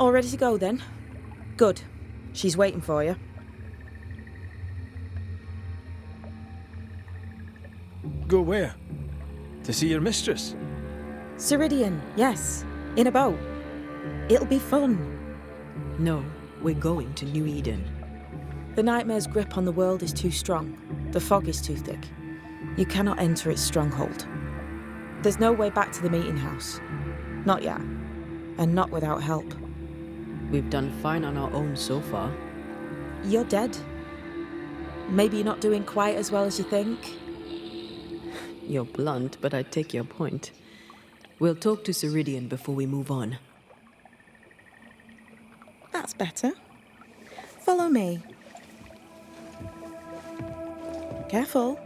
All ready to go then? Good. She's waiting for you. Go where? To see your mistress? Ceridian, yes. In a boat. It'll be fun. No, we're going to New Eden. The nightmare's grip on the world is too strong. The fog is too thick. You cannot enter its stronghold. There's no way back to the meeting house. Not yet. And not without help. We've done fine on our own so far. You're dead. Maybe you're not doing quite as well as you think. You're blunt, but I take your point. We'll talk to Ceridian before we move on. That's better. Follow me. Careful.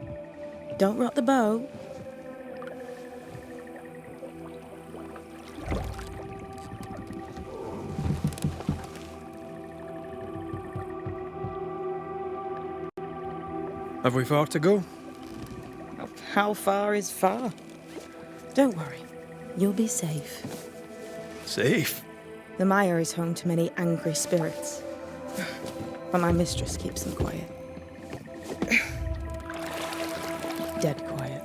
Don't rock the boat. Have we far to go? How far is far? Don't worry. You'll be safe. Safe? The mire is home to many angry spirits. But my mistress keeps them quiet. Dead quiet.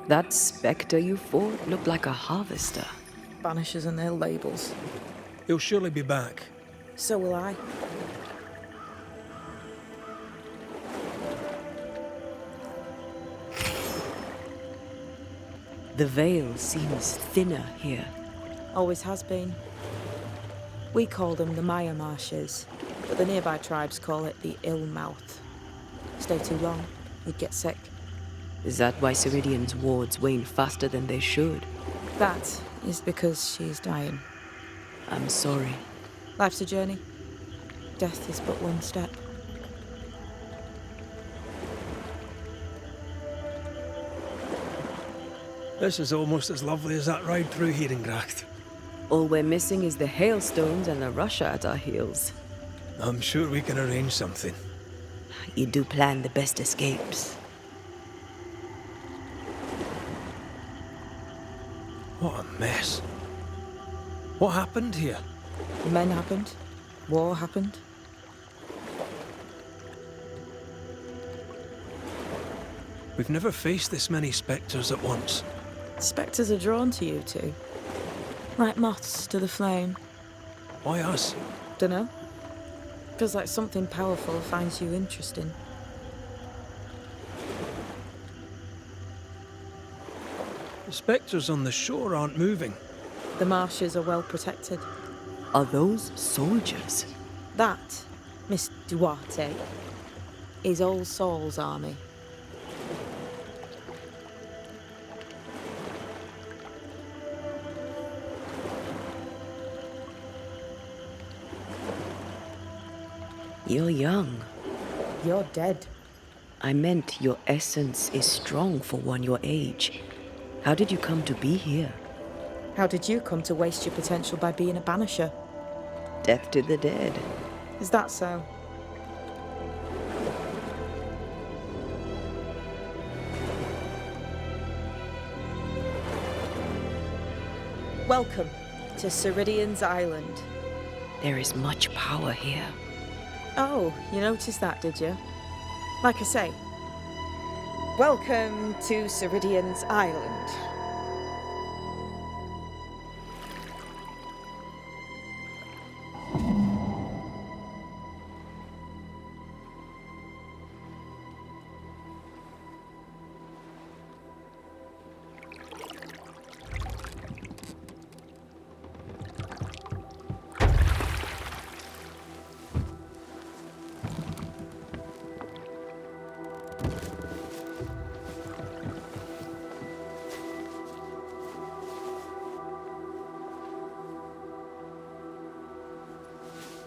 That spectre you fought looked like a harvester. Banishers and their labels. He'll surely be back. So will I. The veil seems thinner here. Always has been. We call them the Maya Marshes, but the nearby tribes call it the Ill Mouth. Stay too long, you'd get sick. Is that why Ceridian's wards wane faster than they should? That is because she's dying. I'm sorry. Life's a journey. Death is but one step. This is almost as lovely as that ride through Herengracht. All we're missing is the hailstones and the Russia at our heels. I'm sure we can arrange something. You do plan the best escapes. What a mess. What happened here? Men happened. War happened. We've never faced this many spectres at once. Spectres are drawn to you two. Like moths to the flame. Why us? Dunno. Feels like something powerful finds you interesting. The spectres on the shore aren't moving. The marshes are well protected. Are those soldiers? That, Miss Duarte, is All Souls' army. You're young. You're dead. I meant your essence is strong for one your age. How did you come to be here? How did you come to waste your potential by being a banisher? Death to the dead. Is that so? Welcome to Ceridian's Island. There is much power here. Oh, you noticed that, did you? Like I say, welcome to Ceridian's Island.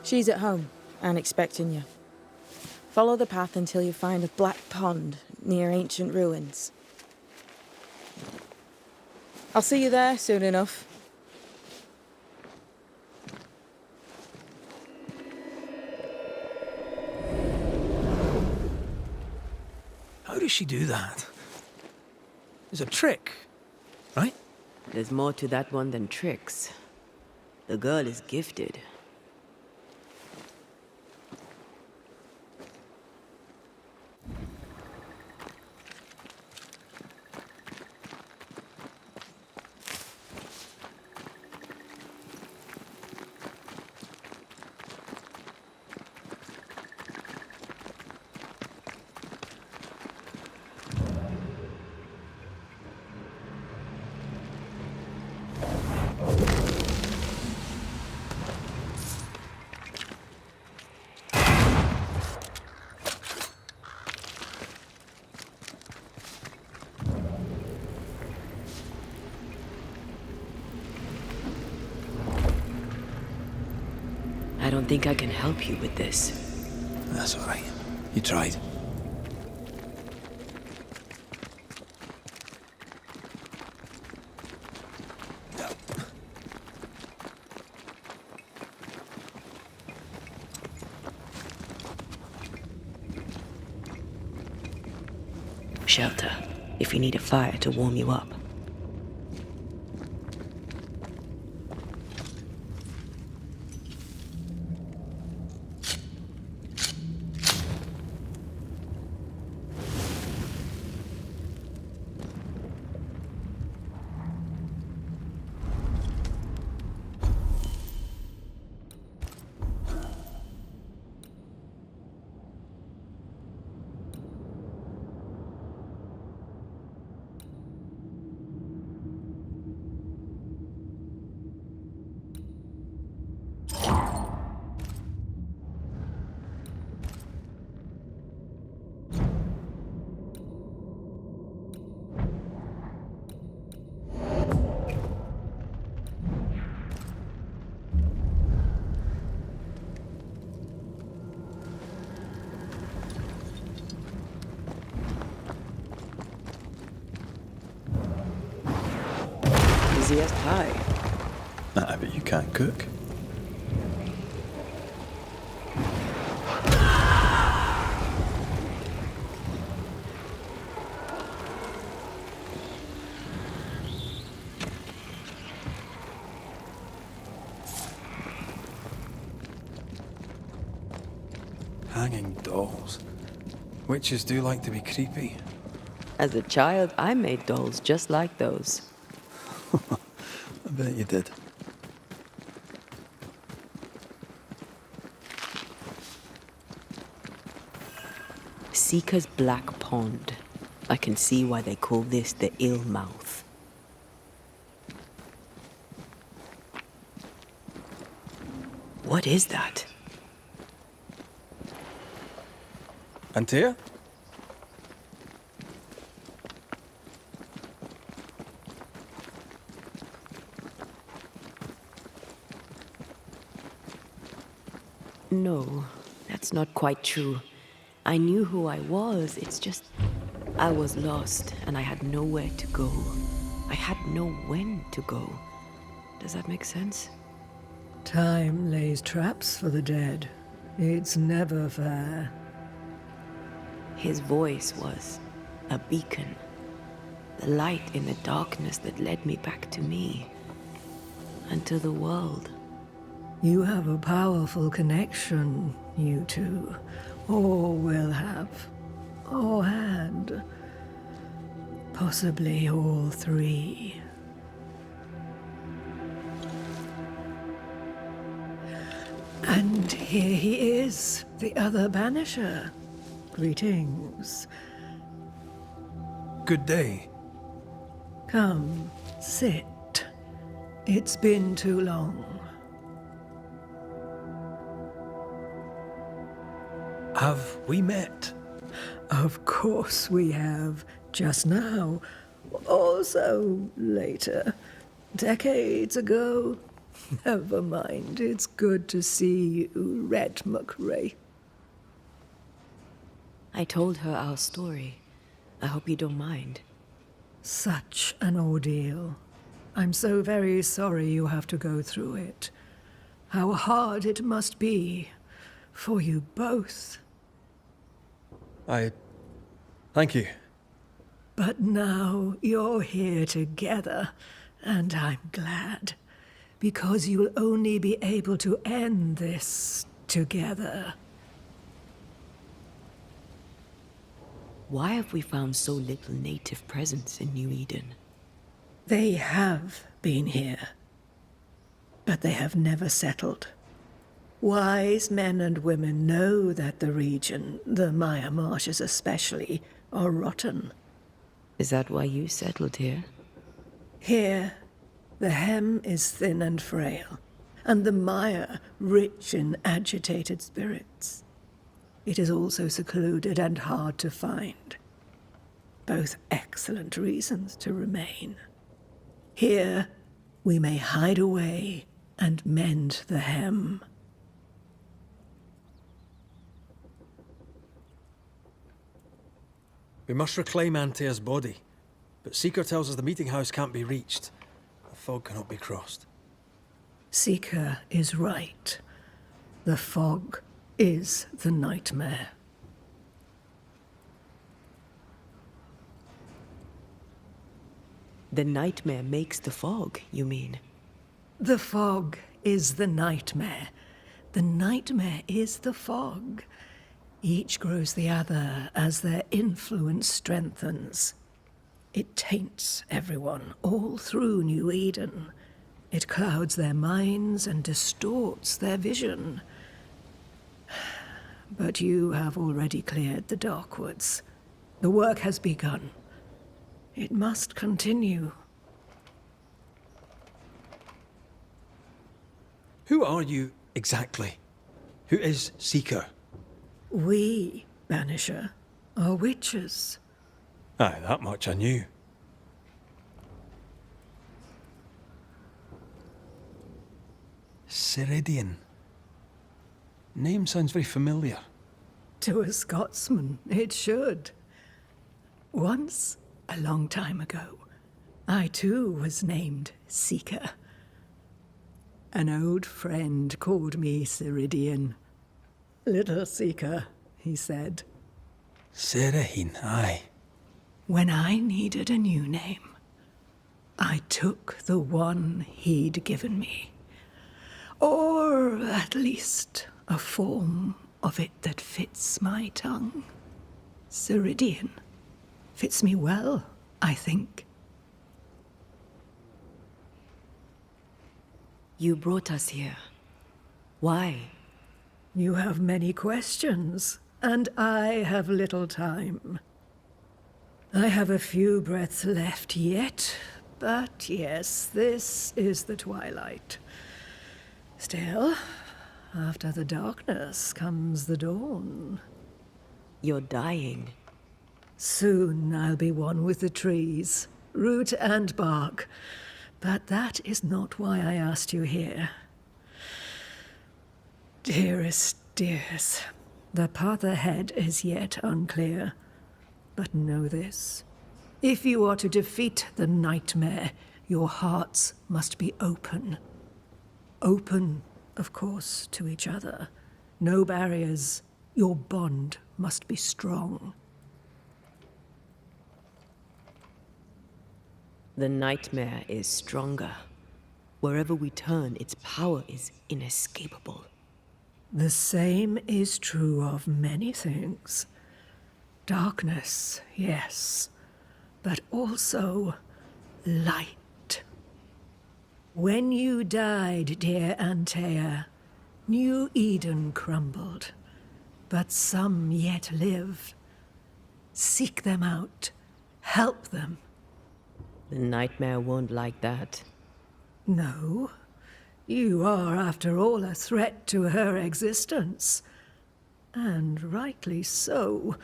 She's at home and expecting you. Follow the path until you find a black pond near ancient ruins. I'll see you there soon enough. does she do that? It's a trick, right? There's more to that one than tricks. The girl is gifted. I don't think I can help you with this. That's all right. You tried. No. Shelter, if you need a fire to warm you up. Easiest pie. I bet you can't cook. Hanging dolls. Witches do like to be creepy. As a child, I made dolls just like those. I bet you did. Seeker's Black Pond. I can see why they call this the Ill Mouth. What is that? Antea? No, that's not quite true. I knew who I was, it's just... I was lost, and I had nowhere to go. I had no when to go. Does that make sense? Time lays traps for the dead. It's never fair. His voice was a beacon. The light in the darkness that led me back to me. And to the world. You have a powerful connection, you two. Or will have. Or had. Possibly all three. And here he is, the other Banisher. Greetings. Good day. Come, sit. It's been too long. Have we met? Of course we have. Just now. Also later. Decades ago. Never mind. It's good to see you, Red McRae. I told her our story. I hope you don't mind. Such an ordeal. I'm so very sorry you have to go through it. How hard it must be for you both. I Thank you. But now you're here together, and I'm glad. Because you'll only be able to end this together. Why have we found so little native presence in New Eden? They have been here, but they have never settled. Wise men and women know that the region, the Maya marshes especially, are rotten. Is that why you settled here? Here, the hem is thin and frail, and the Maya rich in agitated spirits. It is also secluded and hard to find. Both excellent reasons to remain. Here, we may hide away and mend the hem. We must reclaim Antea's body, but Seeker tells us the meeting house can't be reached. The fog cannot be crossed. Seeker is right. The fog is the nightmare. The nightmare makes the fog, you mean? The fog is the nightmare. The nightmare is the fog. Each grows the other as their influence strengthens. It taints everyone all through New Eden. It clouds their minds and distorts their vision. But you have already cleared the Darkwoods. The work has begun. It must continue. Who are you exactly? Who is Seeker? We, Banisher, are witches. Aye, that much I knew. Ceridian. Name sounds very familiar. To a Scotsman, it should. Once, a long time ago, I too was named Seeker. An old friend called me Ceridian. Little Seeker, he said. Serahine, aye. When I needed a new name, I took the one he'd given me. Or at least a form of it that fits my tongue. Ceridian. Fits me well, I think. You brought us here. Why? You have many questions, and I have little time. I have a few breaths left yet, but yes, this is the twilight. Still, after the darkness comes the dawn. You're dying. Soon I'll be one with the trees, root and bark. But that is not why I asked you here. Dearest dears, the path ahead is yet unclear. But know this. If you are to defeat the nightmare, your hearts must be open. Open, of course, to each other. No barriers. Your bond must be strong. The nightmare is stronger. Wherever we turn, its power is inescapable. The same is true of many things. Darkness, yes, but also light. When you died, dear Antea, New Eden crumbled, but some yet live. Seek them out, help them. The nightmare won't like that. No, you are, after all, a threat to her existence. And rightly so.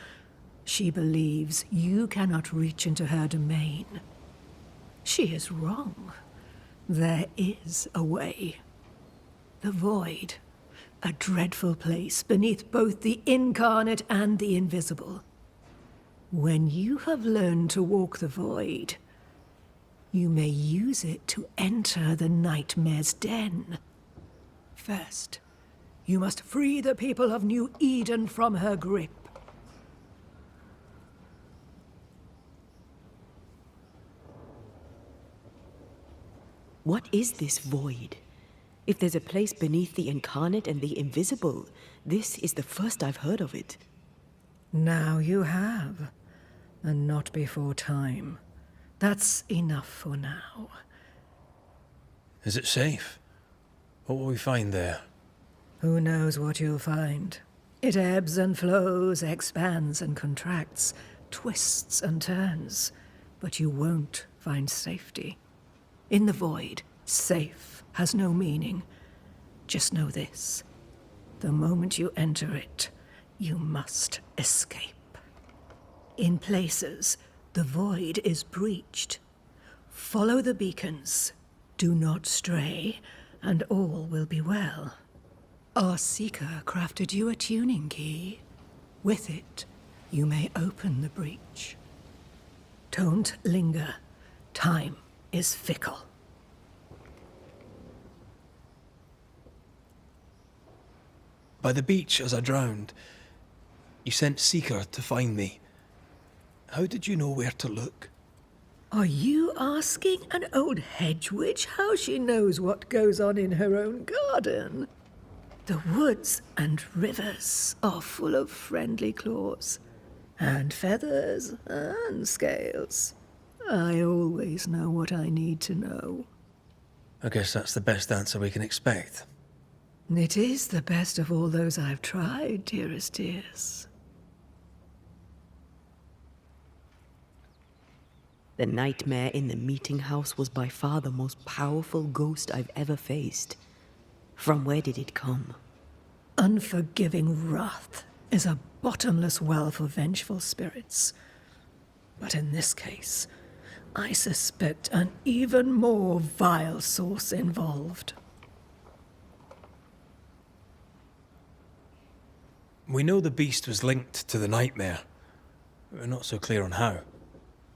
She believes you cannot reach into her domain. She is wrong. There is a way. The void, a dreadful place beneath both the incarnate and the invisible. When you have learned to walk the void, you may use it to enter the nightmare's den. First, you must free the people of New Eden from her grip. What is this void? If there's a place beneath the incarnate and the invisible, this is the first I've heard of it. Now you have, and not before time. That's enough for now. Is it safe? What will we find there? Who knows what you'll find? It ebbs and flows, expands and contracts, twists and turns. But you won't find safety. In the void, safe has no meaning. Just know this. The moment you enter it, you must escape. In places, the void is breached. Follow the beacons. Do not stray, and all will be well. Our seeker crafted you a tuning key. With it, you may open the breach. Don't linger. Time is fickle. By the beach as I drowned, you sent Seeker to find me. How did you know where to look? Are you asking an old hedge witch how she knows what goes on in her own garden? The woods and rivers are full of friendly claws, and feathers and scales. I always know what I need to know. I guess that's the best answer we can expect. It is the best of all those I've tried, dearest dears. The nightmare in the meeting house was by far the most powerful ghost I've ever faced. From where did it come? Unforgiving wrath is a bottomless well for vengeful spirits. But in this case, I suspect an even more vile source involved. We know the beast was linked to the nightmare. We're not so clear on how.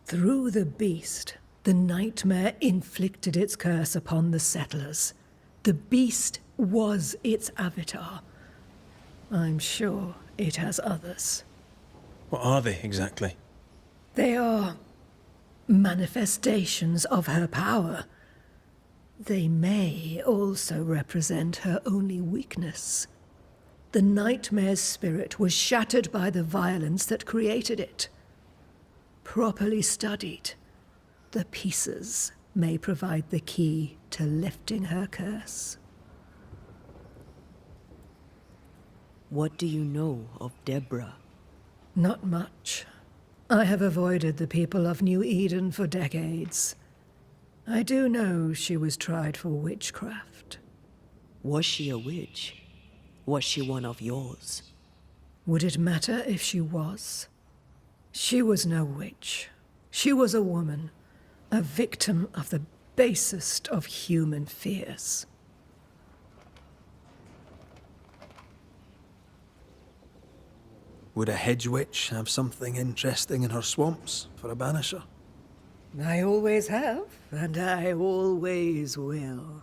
Through the beast, the nightmare inflicted its curse upon the settlers. The beast was its avatar. I'm sure it has others. What are they exactly? They are manifestations of her power. They may also represent her only weakness. The nightmare's spirit was shattered by the violence that created it. Properly studied, the pieces may provide the key to lifting her curse. What do you know of Deborah? Not much. I have avoided the people of New Eden for decades. I do know she was tried for witchcraft. Was she a witch? Was she one of yours? Would it matter if she was? She was no witch. She was a woman, a victim of the basest of human fears. Would a hedge witch have something interesting in her swamps for a banisher? I always have, and I always will.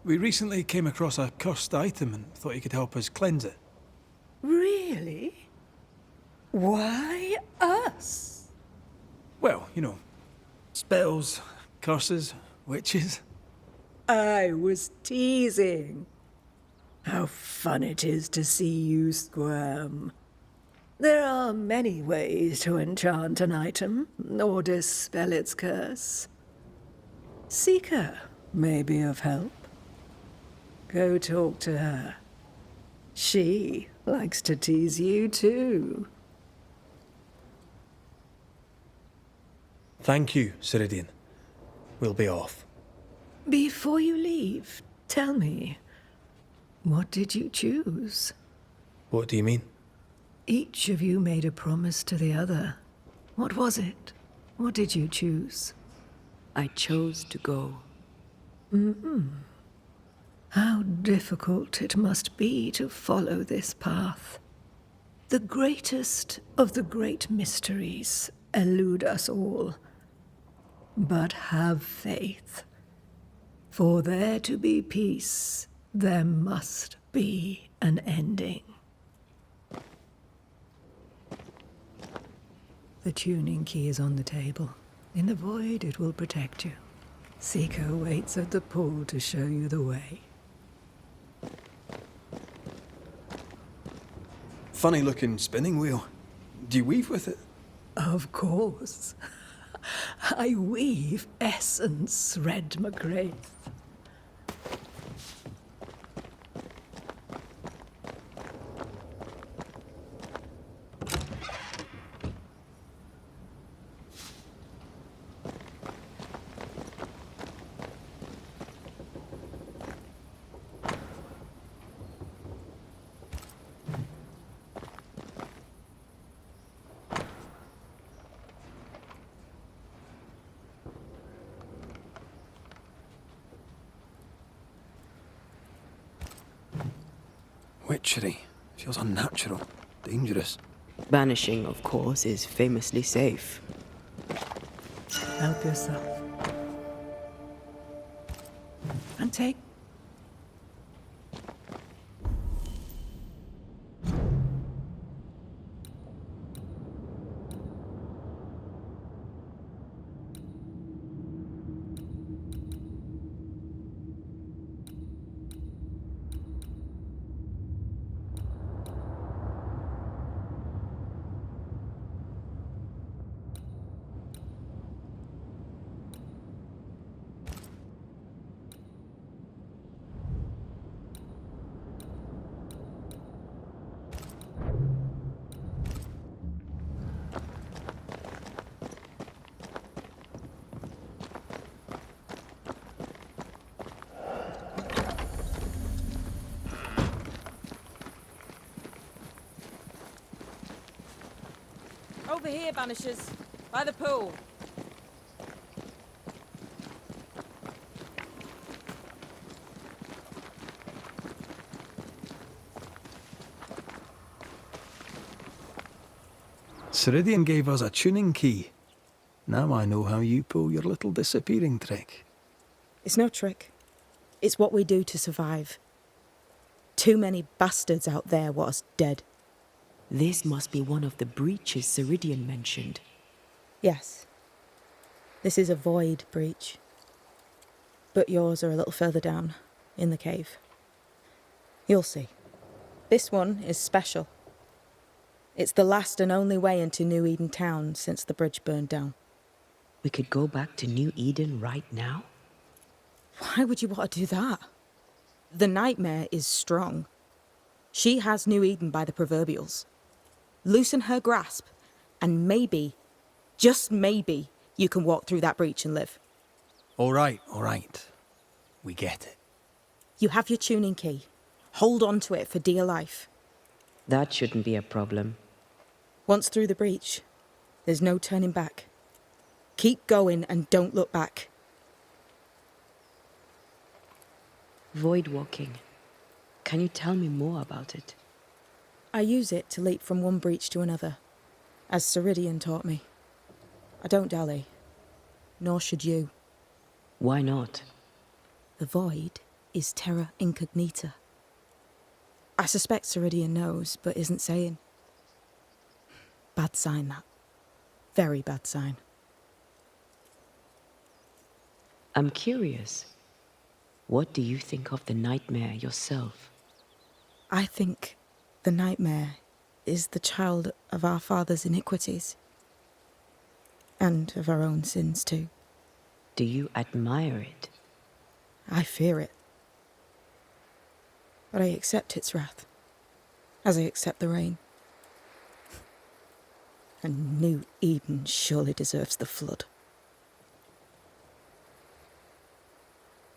We recently came across a cursed item and thought you could help us cleanse it. Really? Why us? Well, you know, spells, curses, witches. I was teasing. How fun it is to see you squirm. There are many ways to enchant an item or dispel its curse. Seeker may be of help. Go talk to her. She likes to tease you too. Thank you, Ceridian. We'll be off. Before you leave, tell me, what did you choose? What do you mean? Each of you made a promise to the other. What was it? What did you choose? I chose to go. How difficult it must be to follow this path. The greatest of the great mysteries elude us all. But have faith. For there to be peace, there must be an ending. The tuning key is on the table. In the void, it will protect you. Seeker waits at the pool to show you the way. Funny looking spinning wheel. Do you weave with it? Of course. I weave essence, Red McGrath. Witchery. Feels unnatural. Dangerous. Banishing, of course, is famously safe. Help yourself. And take. Over here, Banishers. By the pool. Ceridian gave us a tuning key. Now I know how you pull your little disappearing trick. It's no trick. It's what we do to survive. Too many bastards out there want us dead. This must be one of the breaches Ceridian mentioned. Yes. This is a void breach. But yours are a little further down, in the cave. You'll see. This one is special. It's the last and only way into New Eden town since the bridge burned down. We could go back to New Eden right now? Why would you want to do that? The nightmare is strong. She has New Eden by the proverbials. Loosen her grasp, and maybe, just maybe, you can walk through that breach and live. All right. We get it. You have your tuning key. Hold on to it for dear life. That shouldn't be a problem. Once through the breach, there's no turning back. Keep going and don't look back. Void walking. Can you tell me more about it? I use it to leap from one breach to another, as Ceridian taught me. I don't dally, nor should you. Why not? The void is terra incognita. I suspect Ceridian knows, but isn't saying. Bad sign, that. Very bad sign. I'm curious. What do you think of the nightmare yourself? I think the nightmare is the child of our father's iniquities. And of our own sins, too. Do you admire it? I fear it. But I accept its wrath, as I accept the rain. And New Eden surely deserves the flood.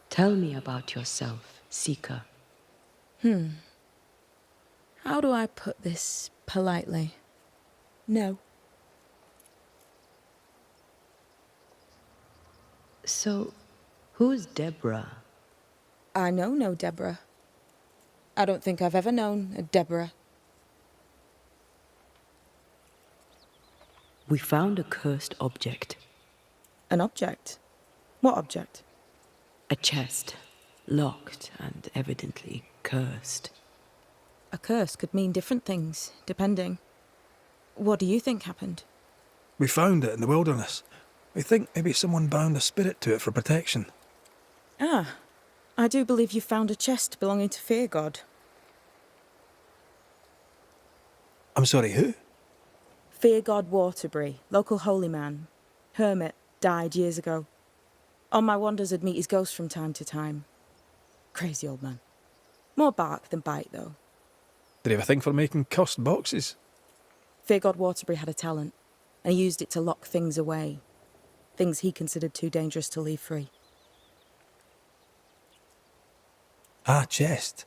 Tell me about yourself, Seeker. How do I put this politely? No. So, who's Deborah? I know no Deborah. I don't think I've ever known a Deborah. We found a cursed object. An object? What object? A chest, locked and evidently cursed. A curse could mean different things, depending. What do you think happened? We found it in the wilderness. We think maybe someone bound a spirit to it for protection. Ah, I do believe you found a chest belonging to Fear God. I'm sorry, who? Fear God Waterbury, local holy man. Hermit, died years ago. On my wanders I'd meet his ghost from time to time. Crazy old man. More bark than bite, though. Did he have a thing for making cursed boxes? Fear God Waterbury had a talent, and he used it to lock things away. Things he considered too dangerous to leave free. Ah, chest.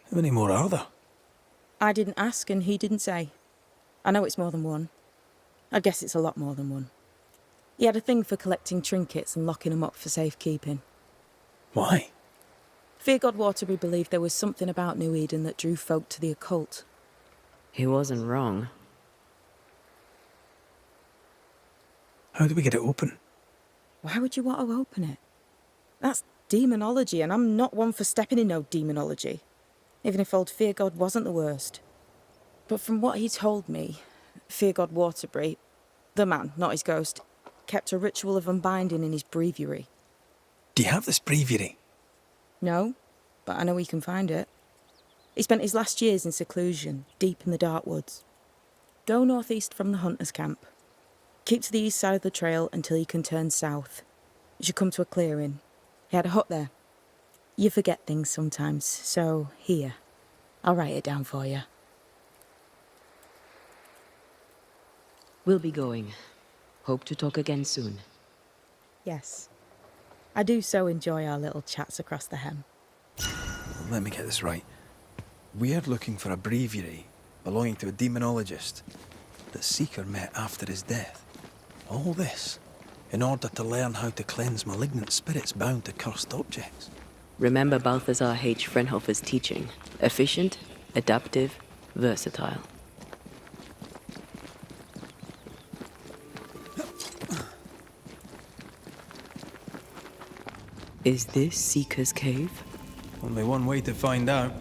How many more are there? I didn't ask and he didn't say. I know it's more than one. I guess it's a lot more than one. He had a thing for collecting trinkets and locking them up for safekeeping. Why? Fear God Waterbury believed there was something about New Eden that drew folk to the occult. He wasn't wrong. How do we get it open? Why would you want to open it? That's demonology, and I'm not one for stepping in no demonology, even if old Fear God wasn't the worst. But from what he told me, Fear God Waterbury, the man, not his ghost, kept a ritual of unbinding in his breviary. Do you have this breviary? No, but I know he can find it. He spent his last years in seclusion, deep in the dark woods. Go northeast from the hunter's camp. Keep to the east side of the trail until you can turn south. You should come to a clearing. He had a hut there. You forget things sometimes, so here. I'll write it down for you. We'll be going. Hope to talk again soon. Yes. I do so enjoy our little chats across the hem. Let me get this right. We're looking for a breviary belonging to a demonologist that Seeker met after his death. All this in order to learn how to cleanse malignant spirits bound to cursed objects. Remember Balthazar H. Frenhofer's teaching. Efficient, adaptive, versatile. Is this Seeker's Cave? Only one way to find out.